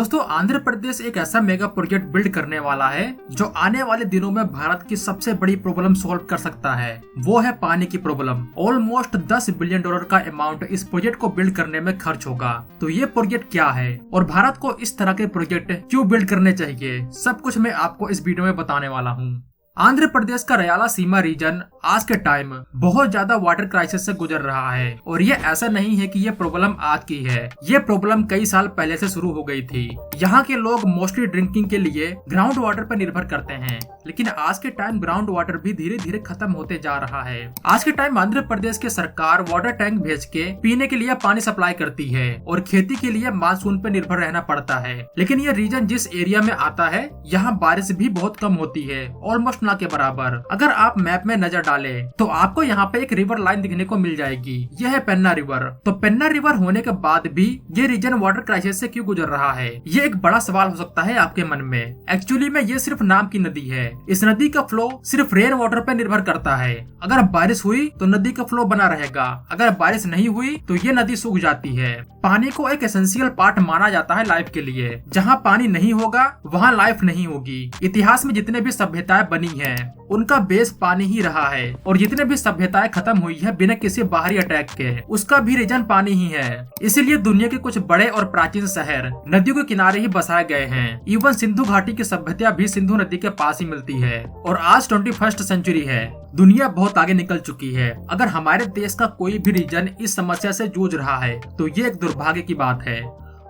दोस्तों आंध्र प्रदेश एक ऐसा मेगा प्रोजेक्ट बिल्ड करने वाला है जो आने वाले दिनों में भारत की सबसे बड़ी प्रॉब्लम सॉल्व कर सकता है। वो है पानी की प्रॉब्लम। ऑलमोस्ट $10 बिलियन का अमाउंट इस प्रोजेक्ट को बिल्ड करने में खर्च होगा। तो ये प्रोजेक्ट क्या है और भारत को इस तरह के प्रोजेक्ट क्यों बिल्ड करने चाहिए, सब कुछ मैं आपको इस वीडियो में बताने वाला हूँ। आंध्र प्रदेश का रयाला सीमा रीजन आज के टाइम बहुत ज्यादा वाटर क्राइसिस से गुजर रहा है और ये ऐसा नहीं है कि ये प्रॉब्लम आज की है। ये प्रॉब्लम कई साल पहले से शुरू हो गई थी। यहाँ के लोग मोस्टली ड्रिंकिंग के लिए ग्राउंड वाटर पर निर्भर करते हैं, लेकिन आज के टाइम ग्राउंड वाटर भी धीरे धीरे खत्म होते जा रहा है। आज के टाइम आंध्र प्रदेश की सरकार वाटर टैंक भेज के पीने के लिए पानी सप्लाई करती है और खेती के लिए मानसून पर निर्भर रहना पड़ता है। लेकिन ये रीजन जिस एरिया में आता है यहाँ बारिश भी बहुत कम होती है, ऑलमोस्ट ना के बराबर। अगर आप मैप में नजर डालें तो आपको यहाँ पे एक रिवर लाइन दिखने को मिल जाएगी। यह है पेन्ना रिवर। तो पेन्ना रिवर होने के बाद भी ये रीजन वाटर क्राइसिस से क्यों गुजर रहा है, ये एक बड़ा सवाल हो सकता है आपके मन में। एक्चुअली में ये सिर्फ नाम की नदी है। इस नदी का फ्लो सिर्फ रेन वाटर पे निर्भर करता है। अगर बारिश हुई तो नदी का फ्लो बना रहेगा, अगर बारिश नहीं हुई तो ये नदी सूख जाती है। पानी को एक एसेंशियल पार्ट माना जाता है लाइफ के लिए। जहाँ पानी नहीं होगा वहाँ लाइफ नहीं होगी। इतिहास में जितने भी सभ्यताएं बनी हैं उनका बेस पानी ही रहा है और जितने भी सभ्यताएं खत्म हुई है बिना किसी बाहरी अटैक के, उसका भी रीजन पानी ही है। इसीलिए दुनिया के कुछ बड़े और प्राचीन शहर नदियों के किनारे ही बसाए गए हैं। इवन सिंधु घाटी की सभ्यता भी सिंधु नदी के पास ही मिलती है। और आज 21st सेंचुरी है, दुनिया बहुत आगे निकल चुकी है। अगर हमारे देश का कोई भी रीजन इस समस्या से जूझ रहा है तो ये एक दुर्भाग्य की बात है।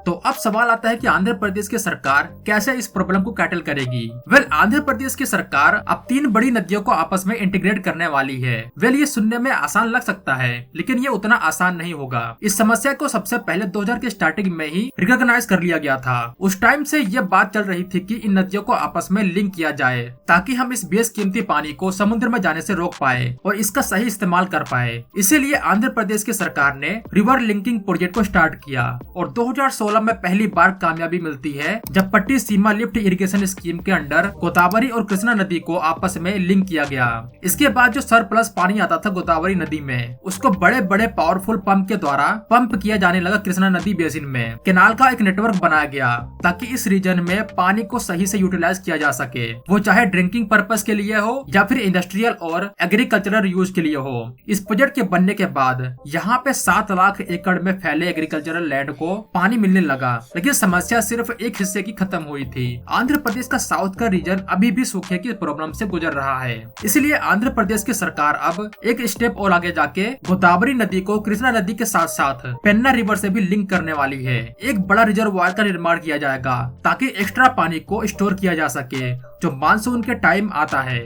तो अब सवाल आता है कि आंध्र प्रदेश की सरकार कैसे इस प्रॉब्लम को टैकल करेगी। आंध्र प्रदेश की सरकार अब 3 बड़ी नदियों को आपस में इंटीग्रेट करने वाली है। ये सुनने में आसान लग सकता है, लेकिन ये उतना आसान नहीं होगा। इस समस्या को सबसे पहले 2000 के स्टार्टिंग में ही रिकॉग्नाइज कर लिया गया था। उस टाइम से ये बात चल रही थी कि इन नदियों को आपस में लिंक किया जाए ताकि हम इस बेशकीमती पानी को समुद्र में जाने से रोक पाए और इसका सही इस्तेमाल कर पाए। इसीलिए आंध्र प्रदेश की सरकार ने रिवर लिंकिंग प्रोजेक्ट को स्टार्ट किया और 2016 में पहली बार कामयाबी मिलती है जब पट्टी सीमा लिफ्ट इरिगेशन स्कीम के अंडर गोदावरी और कृष्णा नदी को आपस में लिंक किया गया। इसके बाद जो सरप्लस पानी आता था गोदावरी नदी में, उसको बड़े बड़े पावरफुल पंप के द्वारा पंप किया जाने लगा कृष्णा नदी बेसिन में। केनाल का एक नेटवर्क बनाया गया ताकि इस रीजन में पानी को सही से यूटिलाइज किया जा सके, वो चाहे ड्रिंकिंग पर्पस के लिए हो या फिर इंडस्ट्रियल और एग्रीकल्चरल यूज के लिए हो। इस प्रोजेक्ट के बनने के बाद यहाँ पे 7 लाख एकड़ में फैले एग्रीकल्चरल लैंड को पानी मिलने लगा। लेकिन समस्या सिर्फ एक हिस्से की खत्म हुई थी। आंध्र प्रदेश का साउथ का रीजन अभी भी सूखे की प्रॉब्लम से गुजर रहा है। इसलिए आंध्र प्रदेश की सरकार अब एक स्टेप और आगे जाके गोदावरी नदी को कृष्णा नदी के साथ साथ पेन्ना रिवर से भी लिंक करने वाली है। एक बड़ा रिजर्वायर का निर्माण किया जाएगा ताकि एक्स्ट्रा पानी को स्टोर किया जा सके जो मानसून के टाइम आता है।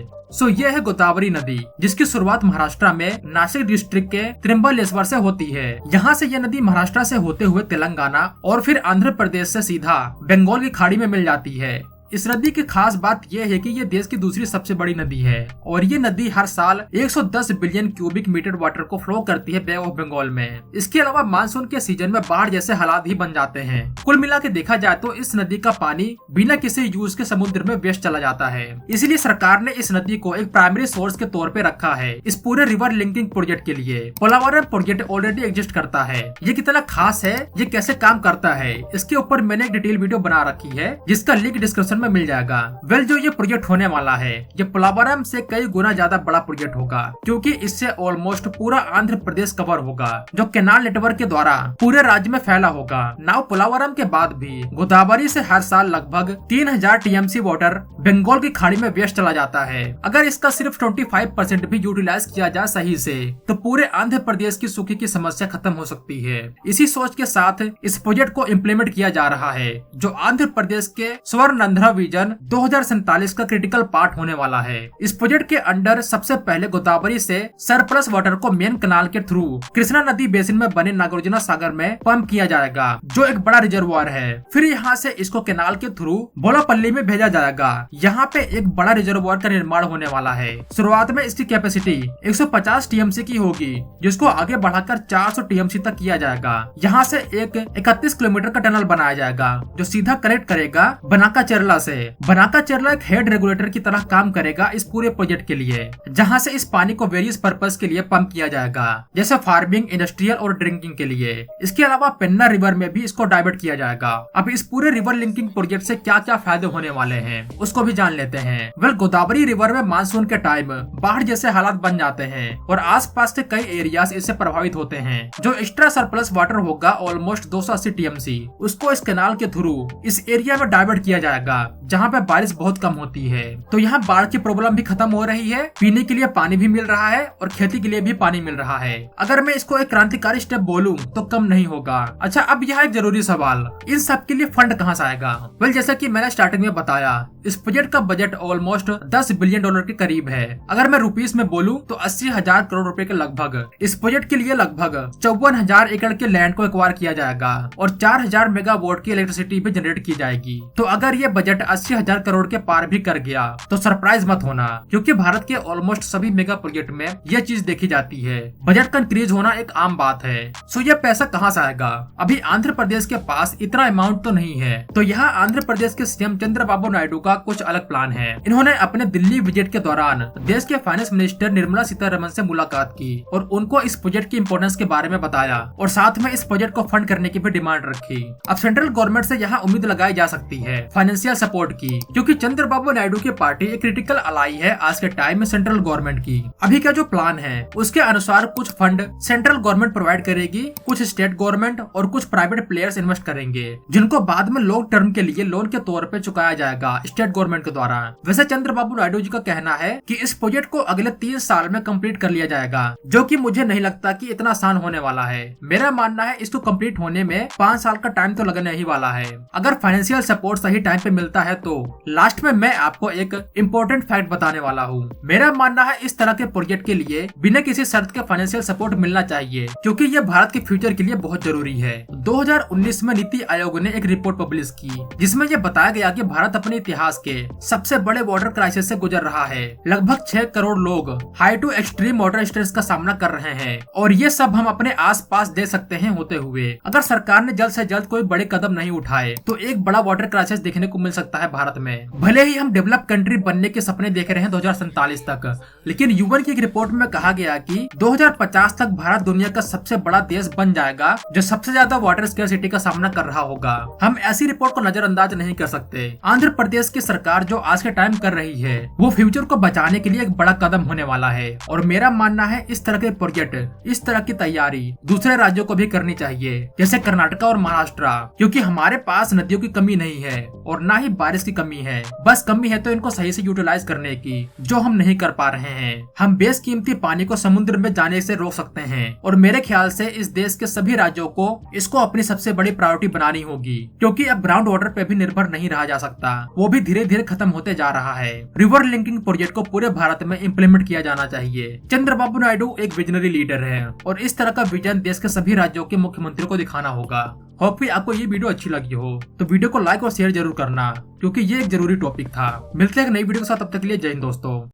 यह है गोदावरी नदी, जिसकी शुरुआत महाराष्ट्र में नासिक डिस्ट्रिक्ट के त्रिम्बलेश्वर से होती है। यहाँ से यह नदी महाराष्ट्र से होते हुए तेलंगाना और फिर आंध्र प्रदेश से सीधा बंगाल की खाड़ी में मिल जाती है। इस नदी की खास बात यह है कि यह देश की दूसरी सबसे बड़ी नदी है और ये नदी हर साल 110 बिलियन क्यूबिक मीटर वाटर को फ्लो करती है बे ऑफ बंगाल में। इसके अलावा मानसून के सीजन में बाढ़ जैसे हालात ही बन जाते हैं। कुल मिला के देखा जाए तो इस नदी का पानी बिना किसी यूज के समुद्र में वेस्ट चला जाता है। इसलिए सरकार ने इस नदी को एक प्राइमरी सोर्स के तौर पे रखा है इस पूरे रिवर लिंकिंग प्रोजेक्ट के लिए। पोलावरम प्रोजेक्ट ऑलरेडी एग्जिस्ट करता है। ये कितना खास है, ये कैसे काम करता है, इसके ऊपर मैंने एक डिटेल वीडियो बना रखी है जिसका लिंक डिस्क्रिप्शन में मिल जाएगा। जो ये प्रोजेक्ट होने वाला है ये पोलावरम से कई गुना ज्यादा बड़ा प्रोजेक्ट होगा, क्योंकि इससे ऑलमोस्ट पूरा आंध्र प्रदेश कवर होगा जो केनाल नेटवर्क के द्वारा पूरे राज्य में फैला होगा। नाउ पोलावरम के बाद भी गोदावरी से हर साल लगभग 3000 टीएमसी वाटर बंगाल की खाड़ी में वेस्ट चला जाता है। अगर इसका सिर्फ 25% भी यूटिलाइज किया जाए सही से तो पूरे आंध्र प्रदेश की सूखे की समस्या खत्म हो सकती है। इसी सोच के साथ इस प्रोजेक्ट को इम्प्लीमेंट किया जा रहा है जो आंध्र प्रदेश के स्वर्णंध्र विजन 2047 का क्रिटिकल पार्ट होने वाला है। इस प्रोजेक्ट के अंडर सबसे पहले गोदावरी से सरप्लस वाटर को मेन कनाल के थ्रू कृष्णा नदी बेसिन में बने नागार्जुन सागर में पंप किया जाएगा जो एक बड़ा रिजर्वायर है। फिर यहाँ से इसको केनाल के थ्रू बोलापल्ली में भेजा जाएगा। यहाँ पे एक बड़ा रिजर्वायर का निर्माण होने वाला है। शुरुआत में इसकी कैपेसिटी 150 टीएमसी की होगी जिसको आगे बढ़ाकर 400 टीएमसी तक किया जाएगा। यहाँ से एक 31 किलोमीटर का टनल बनाया जाएगा जो सीधा कनेक्ट करेगा बनाका चेरला तरह से बनाका चेरला एक हेड रेगुलेटर की तरह काम करेगा इस पूरे प्रोजेक्ट के लिए, जहां से इस पानी को वेरियस पर्पस के लिए पंप किया जाएगा, जैसे फार्मिंग, इंडस्ट्रियल और ड्रिंकिंग के लिए। इसके अलावा पेन्ना रिवर में भी इसको डाइवर्ट किया जाएगा। अब इस पूरे रिवर लिंकिंग प्रोजेक्ट से क्या क्या फायदे होने वाले हैं उसको भी जान लेते हैं। गोदावरी रिवर में मानसून के टाइम बाढ़ जैसे हालात बन जाते हैं और आसपास के कई एरियाज इससे प्रभावित होते हैं। जो एक्स्ट्रा सरप्लस वाटर होगा ऑलमोस्ट 280 टीएमसी, उसको इस कैनाल के थ्रू इस एरिया में डाइवर्ट किया जाएगा जहाँ पे बारिश बहुत कम होती है। तो यहाँ बाढ़ की प्रॉब्लम भी खत्म हो रही है, पीने के लिए पानी भी मिल रहा है और खेती के लिए भी पानी मिल रहा है। अगर मैं इसको एक क्रांतिकारी स्टेप बोलूं तो कम नहीं होगा। अच्छा, अब यहाँ एक जरूरी सवाल, इन सब के लिए फंड कहाँ से आएगा? वेल, जैसा कि मैंने स्टार्टिंग में बताया, इस प्रोजेक्ट का बजट ऑलमोस्ट 10 बिलियन डॉलर के करीब है। अगर मैं रुपीस में बोलूं तो 80,000 करोड़ रुपए के लगभग। इस प्रोजेक्ट के लिए लगभग 54,000 एकड़ के लैंड को एक्वायर किया जाएगा और 4,000 मेगावाट की इलेक्ट्रिसिटी भी जनरेट की जाएगी। तो अगर ये बजट 80,000 करोड़ के पार भी कर गया तो सरप्राइज मत होना, क्योंकि भारत के ऑलमोस्ट सभी मेगा प्रोजेक्ट में यह चीज देखी जाती है। बजट का इंक्रीज होना एक आम बात है। सो ये पैसा कहाँ से आएगा? अभी आंध्र प्रदेश के पास इतना अमाउंट तो नहीं है। तो यहाँ आंध्र प्रदेश के सीएम चंद्रबाबू नायडू का कुछ अलग प्लान है। इन्होंने अपने दिल्ली विजिट के दौरान देश के फाइनेंस मिनिस्टर निर्मला सीतारमण से मुलाकात की और उनको इस प्रोजेक्ट की इंपोर्टेंस के बारे में बताया और साथ में इस प्रोजेक्ट को फंड करने की भी डिमांड रखी। अब सेंट्रल गवर्नमेंट से यहाँ उम्मीद लगाई जा सकती है फाइनेंशियल सपोर्ट की, क्योंकि चंद्रबाबू नायडू की पार्टी एक क्रिटिकल अलाई है आज के टाइम में सेंट्रल गवर्नमेंट की। अभी का जो प्लान है उसके अनुसार कुछ फंड सेंट्रल गवर्नमेंट प्रोवाइड करेगी, कुछ स्टेट गवर्नमेंट और कुछ प्राइवेट प्लेयर्स इन्वेस्ट करेंगे, जिनको बाद में लॉन्ग टर्म के लिए लोन के तौर पे चुकाया जाएगा स्टेट गवर्नमेंट के द्वारा। वैसे चंद्रबाबू नायडू जी का कहना है कि इस प्रोजेक्ट को अगले 3 साल में कंप्लीट कर लिया जाएगा, जो कि मुझे नहीं लगता कि इतना आसान होने वाला है। मेरा मानना है इसको कंप्लीट होने में 5 साल का टाइम तो लगने ही वाला है। अगर फाइनेंशियल सपोर्ट सही टाइम पे मिलता है तो लास्ट में मैं आपको एक इम्पोर्टेंट फैक्ट बताने वाला हूँ। मेरा मानना है इस तरह के प्रोजेक्ट के लिए बिना किसी शर्त के फाइनेंशियल सपोर्ट मिलना चाहिए, क्योंकि ये भारत के फ्यूचर के लिए बहुत जरूरी है। 2019 में नीति आयोग ने एक रिपोर्ट पब्लिश की जिसमें यह बताया गया कि भारत अपने इतिहास के सबसे बड़े वाटर क्राइसिस से गुजर रहा है। लगभग 6 करोड़ लोग high to extreme water stress का सामना कर रहे हैं और ये सब हम अपने आसपास दे सकते हैं होते हुए। अगर सरकार ने जल्द से जल्द कोई बड़े कदम नहीं उठाए तो एक बड़ा वाटर क्राइसिस देखने को मिल सकता है भारत में। भले ही हम डेवलप कंट्री बनने के सपने देख रहे हैं 2047 तक, लेकिन यूएन की एक रिपोर्ट में कहा गया कि 2050 तक भारत दुनिया का सबसे बड़ा देश बन जाएगा जो सबसे ज्यादा वाटर स्कैर्सिटी का सामना कर रहा होगा। हम ऐसी रिपोर्ट को नजरअंदाज नहीं कर सकते। आंध्र प्रदेश की सरकार जो आज के टाइम कर रही है वो फ्यूचर को बचाने के लिए एक बड़ा कदम होने वाला है और मेरा मानना है इस तरह के प्रोजेक्ट, इस तरह की तैयारी दूसरे राज्यों को भी करनी चाहिए, जैसे कर्नाटक और महाराष्ट्र, क्योंकि हमारे पास नदियों की कमी नहीं है और ना ही बारिश की कमी है। बस कमी है तो इनको सही से यूटिलाइज करने की, जो हम नहीं कर पा रहे हैं। हम बेशकीमती पानी को समुद्र में जाने से रोक सकते हैं और मेरे ख्याल से इस देश के सभी राज्यों को इसको अपनी सबसे बड़ी प्रायोरिटी बनानी होगी, क्योंकि अब ग्राउंड वाटर पे भी निर्भर नहीं रहा जा सकता। वो भी धीरे धीरे खत्म होते जा रहा है। रिवर लिंकिंग प्रोजेक्ट को पूरे भारत में इम्प्लीमेंट किया जाना चाहिए। चंद्रबाबू नायडू एक विजनरी लीडर है और इस तरह का विजन देश के सभी राज्यों के मुख्यमंत्रियों को दिखाना होगा। होपफुली आपको ये वीडियो अच्छी लगी हो तो वीडियो को लाइक और शेयर जरूर करना, क्योंकि ये एक जरूरी टॉपिक था। मिलते हैं एक नई वीडियो के साथ, तब तक के लिए जय हिंद दोस्तों।